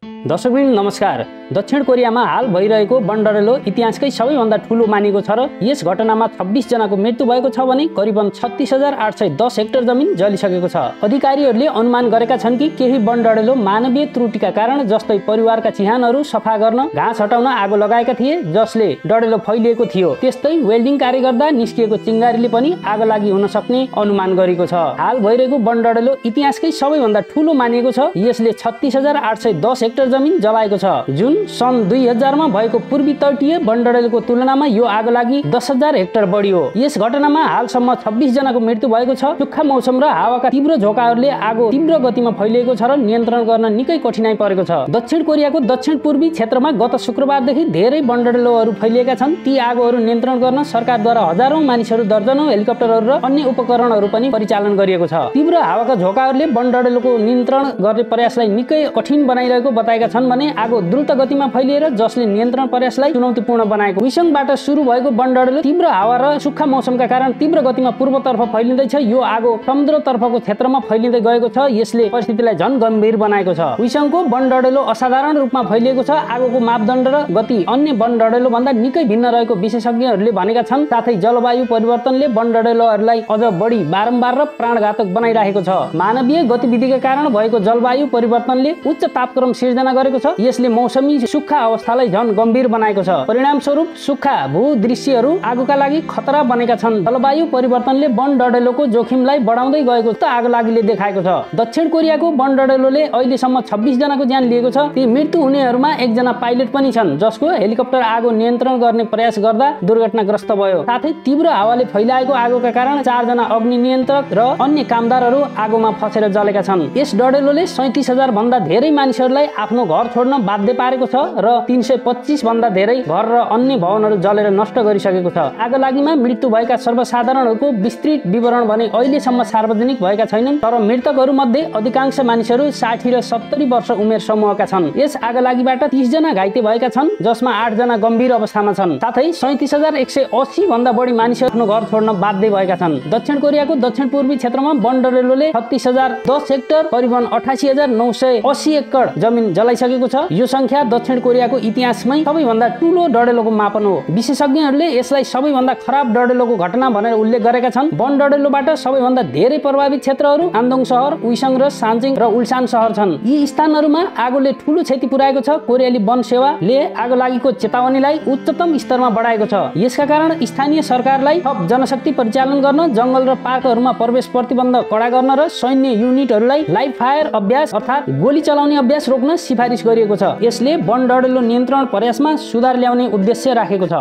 दर्शकवृन्द नमस्कार। दक्षिण कोरियामा हाल भइरहेको बनडरेलो इतिहासकै सबैभन्दा ठूलो मानिएको छ र यस घटनामा 26 जनाको मृत्यु भएको छ भने करिबन 36,810 हेक्टर जमिन जलिसकेको छ। अधिकारीहरूले अनुमान गरेका छन् कि केही बनडरेलो मानवीय त्रुटिका कारण जस्तै परिवारका चिहानहरू सफा गर्न घाँस हटाउन आगो लगाएका थिए जसले डडेलो फैलिएको थियो। त्यस्तै वेल्डिङ कार्य गर्दा निस्किएको चिङ्गारीले पनि आगो लागि हुन सक्ने अनुमान गरेको छ। हाल भइरहेको बनडरेलो इतिहासकै सबैभन्दा ठूलो मानिएको छ। यसले 36,810 हेक्टर जमिन जलाएको छ, जुन सन् 2000 मा भएको पूर्वी तटीय बनडरेलोको तुलनामा यो आगो लागि 10,000 हेक्टर बढी हो। यस घटनामा हालसम्म 26 जनाको मृत्यु भएको छ। सुक्खा मौसम र हावाका तीव्र झोकाहरूले आगो तीव्र गतिमा फैलिएको छ र नियन्त्रण गर्न निकै कठिनाइ परेको छ। दक्षिण कोरियाको दक्षिण पूर्वी क्षेत्रमा गत शुक्रबारदेखि धेरै बनडरेलोहरू फैलिएका छन्। ती आगोहरू नियन्त्रण गर्न सरकारद्वारा हजारौं मानिसहरू, दर्जनौं हेलिकप्टरहरू र अन्य उपकरणहरू पनि परिचालन गरिएको छ। तीव्र हावाका झोकाहरूले बनडरेलोको नियन्त्रण गर्ने प्रयासलाई निकै कठिन बनाइरहेको बताएका छन् भने आगो द्रुत गतिमा फैलिएर जसले नियन्त्रण प्रयासलाई चुनौतीपूर्ण बनाएको। विसङबाट सुरु भएको बनडरेलो तीव्र हावा र सुक्खा मौसमका कारण तीव्र गतिमा पूर्वतर्फ फैलिँदैछ। यो आगो समुद्रतर्फको क्षेत्रमा फैलिँदै गएको छ। यसले परिस्थितिलाई झन गम्भीर बनाएको छ। विसङको बनडरेलो असाधारण रूपमा फैलिएको छ। आगोको मापदण्ड र गति अन्य बनडरेलो भन्दा निकै भिन्न रहेको विशेषज्ञहरूले भनेका छन्। साथै जलवायु परिवर्तनले बनडरेलोहरूलाई अझ बढी बारम्बार र प्राणघातक बनाइरहेको छ। मानवीय गतिविधिका कारण भएको जलवायु परिवर्तनले उच्च तापक्रम सिर्जना गरेको छ। यसले मौसमी सुक्खा अवस्थालाई झन गम्भीर बनाएको छ। परिणामस्वरूप सुक्खा भूदृश्यहरू आगोका लागि खतरा बनेका छन्। जलवायु परिवर्तनले बनडरेलोको जोखिमलाई बढाउँदै गएको त आगोलागीले देखाएको छ। दक्षिण कोरियाको बनडरेलोले अहिलेसम्म 26 जनाको ज्यान लिएको छ। ती मृत्यु हुनेहरूमा एकजना पाइलट पनि छन् जसको हेलिकप्टर आगो नियन्त्रण गर्ने प्रयास गर्दा दुर्घटनाग्रस्त भयो। साथै तीव्र हावाले फैलाएको आगोका कारण 4 जना अग्नि नियन्त्रक र अन्य कामदारहरू आगोमा फसेर जलेका छन्। यस डडेलोले 37,000 भन्दा धेरै मानिसहरूलाई आफ्नो घर छोड्न बाध्य पारेको छ र 325 भन्दा धेरै घर र अन्य भवनहरू जलेर नष्ट गरिसकेको छ। आगोलागीमा मृत्यु भएका सर्वसाधारणहरूको विस्तृत विवरण भने अहिलेसम्म सार्वजनिक भएका छैनन्, तर मृतकहरू मध्ये अधिकांश मानिसहरू 60 र 70 वर्ष उमेर समूहका छन्। यस आगोलागीबाट 30 जना घाइते भएका छन् जसमा 8 जना गम्भीर अवस्थामा छन्। साथै 37,180 भन्दा बढी मानिसहरू आफ्नो घर छोड्न बाध्य भएका छन्। दक्षिण कोरियाको दक्षिण पूर्वी क्षेत्रमा बनडरेलोले 36,010 हेक्टर करिबन 88,980 एकड जमिन जलाइसकेको छ। यो संख्या दक्षिण कोरियाको इतिहासमै सबैभन्दा ठूलो डडेलोको मापन हो। विशेषज्ञहरूले यसलाई सबैभन्दा खराब डडेलोको घटना भनेर उल्लेख गरेका छन्। बनडरेलोबाट सबैभन्दा धेरै प्रभावित क्षेत्रहरू आन्दोङ सहर, उइसङ र सान्जिङ र उल्सान सहर छन्। यी स्थानहरूमा आगोले ठूलो क्षति पुर्याएको छ। कोरियाली वन सेवाले आगोलागीको चेतावनीलाई उच्चतम स्तरमा बढाएको छ। यसका कारण स्थानीय सरकारलाई थप जनशक्ति परिचालन गर्न, जंगल र पार्कहरूमा प्रवेश प्रतिबन्ध कडा गर्न र सैन्य युनिटहरूलाई लाइभ फायर अभ्यास अर्थात् गोली चलाउने अभ्यास रोक्न सिफारिस गरिएको छ। यसले बनडरेलो नियन्त्रण प्रयासमा सुधार ल्याउने उद्देश्य राखेको छ।